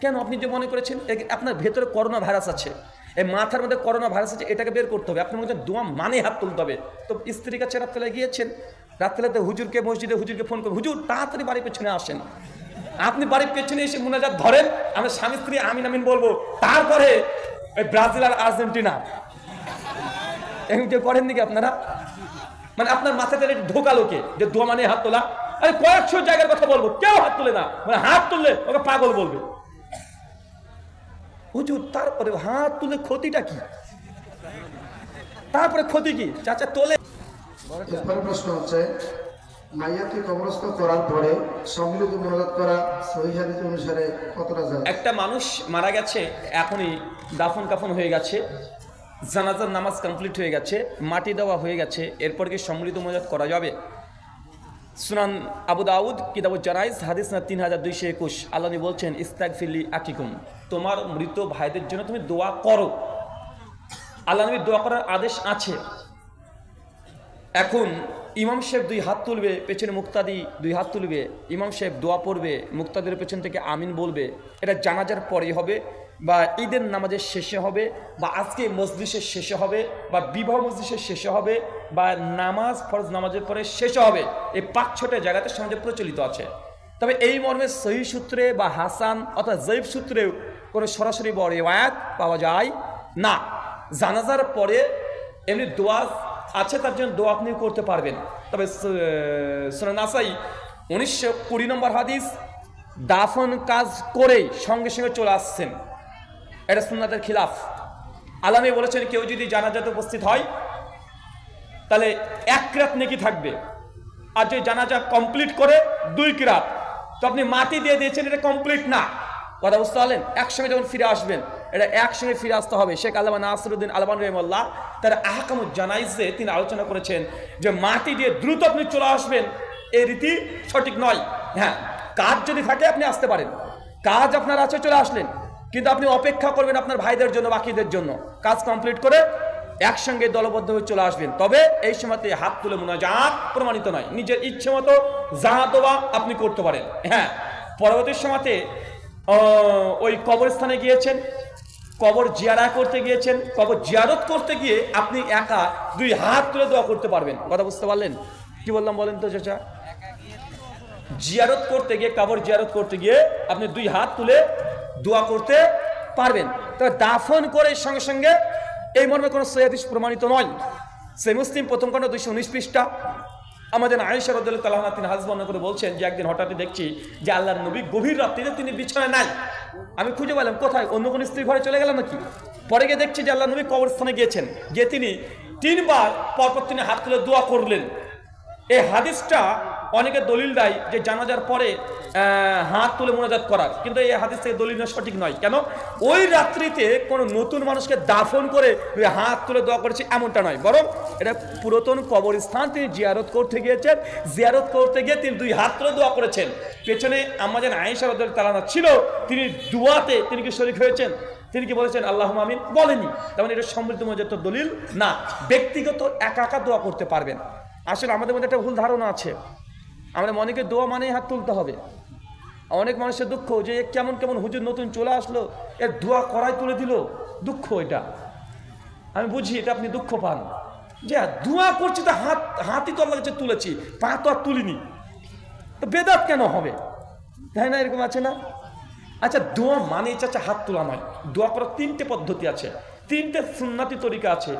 কেন আপনি যে মনে করেছেন আপনার ভেতরে করোনা ভাইরাস আছে, এই মাথার মধ্যে করোনা ভাইরাস আছে, এটাকে বের করতে হবে। আপনি মনে করছেন দোয়া মানে হাত তুলতে হবে। তো স্ত্রীর কাছে রাত্রেবেলা গিয়েছেন, রাত্রেবেলাতে হুজুরকে মসজিদে হুজুরকে ফোন করে, হুজুর তাড়াতাড়ি বাড়ির পেছনে আসেন। আপনি বাড়ির পেছনে এসে মুনাজাত ধরেন, আমরা স্বামী স্ত্রী আমিন আমিন বলবো। তারপরে ওই ব্রাজিল আর আর্জেন্টিনা এরকম কেউ করেন নাকি আপনারা? মানে আপনার মাথাতে ঢোকালো কে যে দোয়া মানে হাত তোলা? আরে কয়েকশো জায়গার কথা বলবো, কেউ হাত তোলে না। মানে হাত তুললে ওকে পাগল বলবে। হুজুর তারপরে হাত তুলে ক্ষতিটা কি? তারপরে ক্ষতি কি? চাচা তোলে। এরপরে প্রশ্ন হচ্ছে, মাইয়াকে কবরস্থ করার পরে সম্মিলিত মুনাজাত করা সহিহ হাদিস অনুসারে কতটা যায়? একটা মানুষ মারা গেছে, এখনই দাফন কাফন হয়ে গেছে, জানাজার নামাজ কমপ্লিট হয়ে গেছে, মাটি দেওয়া হয়ে গেছে, এরপর কি সম্মিলিত মুনাজাত করা যাবে? সুনান আবু দাউদ কিতাবুল জানাইজ হাদিস না 3221 আল্লাহ বলছেন, ইস্তাগফিরলি আকিকুম, তোমার মৃত ভাইদের জন্য তুমি দোয়া করো। আল্লাহ নবী দোয়া করার আদেশ আছে। এখন ইমাম সাহেব দুই হাত তুলবে, পেছনে মুক্তাদি দুই হাত তুলবে, ইমাম সাহেব দোয়া পড়বে, মুক্তাদির পেছন থেকে আমিন বলবে। এটা জানাজার পরেই হবে, বা ঈদের নামাজের শেষে হবে, বা আজকে মজলিসের শেষে হবে, বা বিবাহ মজলিসের শেষে হবে, বা নামাজ ফরজ নামাজের পরে শেষে হবে। এই 5-6টা জায়গাতে সমাজে প্রচলিত আছে। তবে এই মর্মে সহিহ সূত্রে বা হাসান অর্থাৎ জয়ীফ সূত্রেও কোনো সরাসরি বড় রিওয়ায়াত পাওয়া যায় না। জানাজার পরে এমনি দোয়া আছে, তার জন্য দোয়া আপনি করতে পারবেন। তবে সুনান নাসাই 1920 নম্বর হাদিস, দাফন কাজ করেই সঙ্গে সঙ্গে চলে আসছেন, এটা সুন্নাতের খিলাফ। আল্লাহ নবী বলেছেন, কেউ যদি জানাজাতে উপস্থিত হয় তাহলে 1 কিরাত নেকি থাকবে, আর যদি জানাজা কমপ্লিট করে 2 কিরাত। তো আপনি মাটি দিয়ে দিয়েছেন, এটা কমপ্লিট না। কথা বুঝতে পারলেন? একসঙ্গে যখন ফিরে আসবেন, এটা একসঙ্গে ফিরে আসতে হবে। শেখ আল্লামা নাসিরউদ্দিন আলবানী রাহিমাহুল্লাহ তার আহকামুজ জানাইজে তিনি আলোচনা করেছেন যে মাটি দিয়ে দ্রুত আপনি চলে আসবেন, এই রীতি সঠিক নয়। হ্যাঁ, কাজ যদি থাকে আপনি আসতে পারেন, কাজ আপনার আছে, চলে আসলেন, কিন্তু আপনি অপেক্ষা করবেন আপনার ভাইদের জন্য, বাকিদের জন্য। কাজ কমপ্লিট করে একসঙ্গে দলবদ্ধ হয়ে চলে আসবেন। তবে এই সময়তে হাত তুলে মুনাজাত প্রমাণিত নয়, নিজের ইচ্ছে মতো যাহা দোয়া আপনি করতে পারেন। হ্যাঁ, পরবর্তী সময়তে ওই কবরস্থানে গিয়েছেন, কবর জিয়ারা করতে গিয়েছেন, কবর জিয়ারত করতে গিয়ে আপনি একা 2 হাত তুলে দোয়া করতে পারবেন। কথা বুঝতে পারলেন? কি বললাম বলেন তো চাচা? জিয়ারত করতে গিয়ে, কবর জিয়ারত করতে গিয়ে আপনি 2 হাত তুলে দোয়া করতে পারবেন। তবে দাফন করে সঙ্গে সঙ্গে এই মর্মে কোনো সহিহ হাদিস প্রমাণিত নয়। সহিহ মুসলিম প্রথম খণ্ড 219 পৃষ্ঠা আমাদের আয়েশা রাদিয়াল্লাহু তাআলা আনহা তিনি হাদিস বর্ণনা করে বলছেন যে একদিন হঠাৎই দেখছি যে আল্লাহর নবী গভীর রাত্রিতে তিনি বিছানায় নাই। আমি খুঁজে পেলাম কোথায়, অন্য কোন স্ত্রী ঘরে চলে গেলাম নাকি। পরে গিয়ে দেখছি যে আল্লাহর নবী কবরস্থানে গিয়েছেন, গিয়ে তিনি 3 বার পরপর তিনি হাত তুলে দোয়া করলেন। এই হাদিসটা অনেকে দলিল দেয় যে জানাজার পরে হাত তুলে মুনাজাত করার, কিন্তু এই হাদিস থেকে দলিল সঠিক নয়। কেন? ওই রাত্রিতে কোনো নতুন মানুষকে দাফন করে হাত তুলে দোয়া করেছে এমনটা নয়, বরং এটা পুরাতন কবরস্থান তিনি জিয়ারত করতে গিয়েছেন, জিয়ারত করতে গিয়ে তিনি 2 হাত তুলে দোয়া করেছেন। পেছনে আমাদের আয়েশা রাদিয়াল্লাহু তাআলা ছিল, তিনি দোয়াতে তিনি কি শরীক হয়েছেন? তিনি কি বলেছেন আল্লাহুম্মা আমিন? বলেনি। তার মানে এটা সমৃদ্ধ মুনাজাত দলিল না। ব্যক্তিগত একা একা দোয়া করতে পারবেন। আসলে আমাদের মধ্যে একটা ভুল ধারণা আছে, আমরা মনে করি দোয়া মানেই হাত তুলতে হবে। অনেক মানুষের দুঃখ যে কেমন কেমন হুজুর নতুন চলে আসলো, এর দোয়া করাই তুলে দিল। দুঃখ এটা, আমি বুঝি এটা আপনি দুঃখ পান যে দোয়া করছি তো হাতই তো আল্লাহর কাছে তুলেছি, পা তো আর তুলিনি, তো বেদাত কেন হবে? তাই না? এরকম আছে না? আচ্ছা, দোয়া মানে চাচা হাত তোলা নয়। দোয়া করার 3টে পদ্ধতি আছে, 3টে সুন্নাতি তরিকা আছে।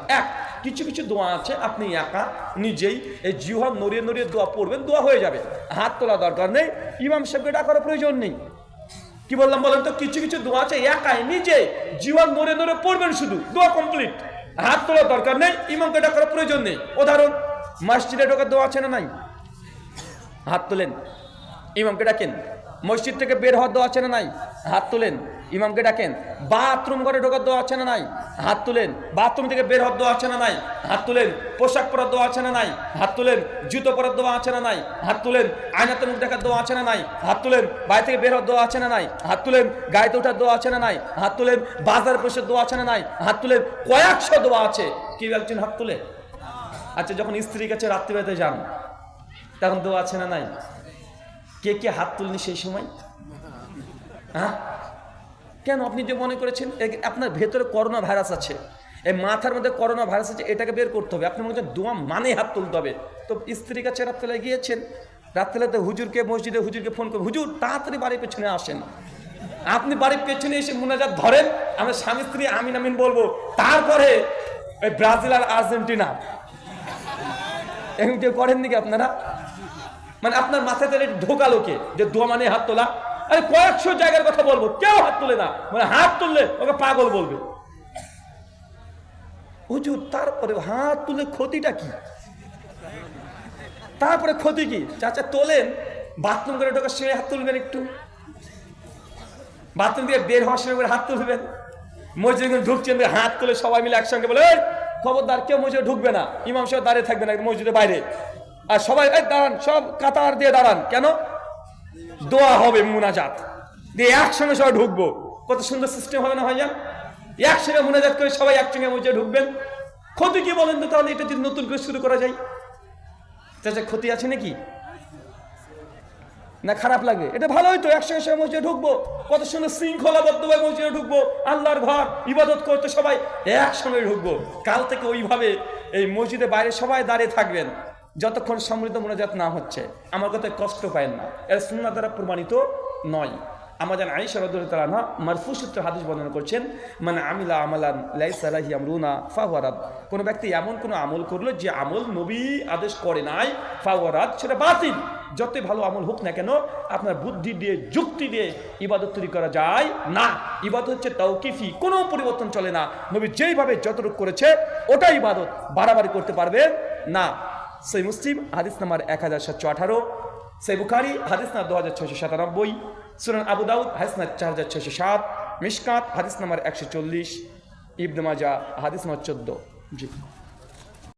কিছু কিছু দোয়া আছে আপনি একা নিজেই এই জিহ্বা নড়িয়ে নড়িয়ে দোয়া পড়বেন, দোয়া হয়ে যাবে, হাত তোলা দরকার নেই, ইমাম সাহেবকে ডাকার প্রয়োজন নেই। কি বললাম বলেন তো? কিছু কিছু দোয়া আছে একাই নিজে জিহ্বা নড়িয়ে নড়িয়ে পড়বেন, শুধু দোয়া কমপ্লিট, হাত তোলার দরকার নেই, ইমামকে ডাকার প্রয়োজন নেই। উদাহরণ, মসজিদে ঢোকার দোয়া আছে না নাই? হাত তোলেন, ইমামকে ডাকেন। মসজিদ থেকে বের হওয়ার দোয়া আছে না নাই? হাত তোলেন, ইমামকে ডাকেন। বাথরুম ঘরে ঢোকার দোয়া আছে না নাই? হাত তোলেন। বাথরুম থেকে বের হওয়ার দোয়া আছে না নাই? হাত তোলেন। পোশাক পরার দোয়া আছে না নাই? হাত তোলেন। জুতো পরার দোয়া আছে না নাই? হাত তোলেন। আয়নাতে মুখ দেখার দোয়া আছে না নাই? হাত তোলেন। বাড়ি থেকে বের হওয়ার দোয়া আছে না নাই? হাত তোলেন। গাড়িতে ওঠার দোয়া আছে না নাই? হাত তোলেন। বাজার বসে দোয়া আছে না নাই? হাত তোলেন। কয়েকশো দোয়া আছে, কেউ একজন হাত তোলে? আচ্ছা, যখন স্ত্রীর কাছে রাত্রিবেলাতে যান তখন দোয়া আছে না নাই? কে কে হাত তুলনি সেই সময়? হ্যাঁ, কেন? আপনি যে মনে করেছেন আপনার ভেতরে করোনা ভাইরাস আছে, এই মাথার মধ্যে করোনা ভাইরাস আছে, এটাকে বের করতে হবে। আপনি মনে করছেন দোয়া মানে হাত তুলতে হবে। তো স্ত্রীর কাছে রাত্রেবেলায় গিয়েছেন, রাত্রেবেলাতে হুজুরকে মসজিদে হুজুরকে ফোন করে, হুজুর তাড়াতাড়ি বাড়ির পেছনে আসেন। আপনি বাড়ির পেছনে এসে মুনাজাত ধরেন, আমরা স্বামী স্ত্রী আমিন আমিন বলবো। তারপরে ওই ব্রাজিল আর আর্জেন্টিনা এরকম কেউ করেন নাকি আপনারা? মানে আপনার মাথায় তাহলে ঢোকালো কে যে দোয়া মানে হাত তোলা? আরে কয়েকশো জায়গার কথা বলবো, কেউ হাত তোলে না। মানে হাত তুললে ওকে পাগল বলবে। হুজুর তারপরে হাত তুলে ক্ষতিটা কি? তারপরে ক্ষতি কি? চাচা তোলেন, বাথরুম করে ঢোকার সময় হাত তুলবেন, একটু বাথরুম থেকে বের হওয়ার সময় করে হাত তুলবেন, মসজিদে ঢুকছেন হাত তুলে সবাই মিলে একসঙ্গে বলে এই খবরদার কেউ মসজিদে ঢুকবে না, ইমাম সাহেব দাঁড়িয়ে থাকবে না মসজিদের বাইরে, আর সবাই এই দাঁড়ান, সব কাতার দিয়ে দাঁড়ান। কেন? দোয়া হবে, মুনাজাত দিয়ে একসঙ্গে সবাই ঢুকবো। কত সুন্দর সিস্টেম হবে না ভাইজান? একসঙ্গে মুনাজাত করে সবাই একসঙ্গে মসজিদে ঢুকবেন। ক্ষতি কি বলেন তো? তাহলে এটা যদি নতুন করে শুরু করা যায়, চাচা ক্ষতি আছে নাকি? না খারাপ লাগবে? এটা ভালো হইতো, একসঙ্গে সবাই মসজিদে ঢুকবো, কত সুন্দর শৃঙ্খলাবদ্ধভাবে মসজিদে ঢুকবো, আল্লাহর ঘর ইবাদত করতে সবাই একসঙ্গে ঢুকবো। কাল থেকে ওইভাবে এই মসজিদের বাইরে সবাই দাঁড়িয়ে থাকবেন যতক্ষণ সমৃদ্ধ মোনাজাত না হচ্ছে। আমার কথায় কষ্ট পায় না, এর সুন্নাহ দ্বারা প্রমাণিত নয়। আমাদের আয়েশা রাদিয়াল্লাহু তাআলা আনহা মারফু সূত্রে হাদিস বর্ণনা করছেন, মানে আমিলা আমালান লাইসা আলাইহি আমরুনা ফাহুয়া রাদ। কোনো ব্যক্তি এমন কোনো আমল করলো যে আমল নবী আদেশ করে নাই, ফাহুয়া রাদ, সেটা বাতিল। যতই ভালো আমল হোক না কেন, আপনার বুদ্ধি দিয়ে যুক্তি দিয়ে ইবাদত তৈরি করা যায় না। ইবাদত হচ্ছে তাওকিফি, কোনো পরিবর্তন চলে না। নবী যেইভাবে যতটুকু করেছে ওটাই ইবাদত, বাড়াবাড়ি করতে পারবেন না। সহিহ মুসলিম হাদিস নাম্বার 1718, সহিহ বুখারী হাদিস নাম্বার 2697, সুনান আবু দাউদ হাদিস নাম্বার 4607, মিশকাত হাদিস নাম্বার 140, ইবনে মাজাহ হাদিস নাম্বার 14। জি।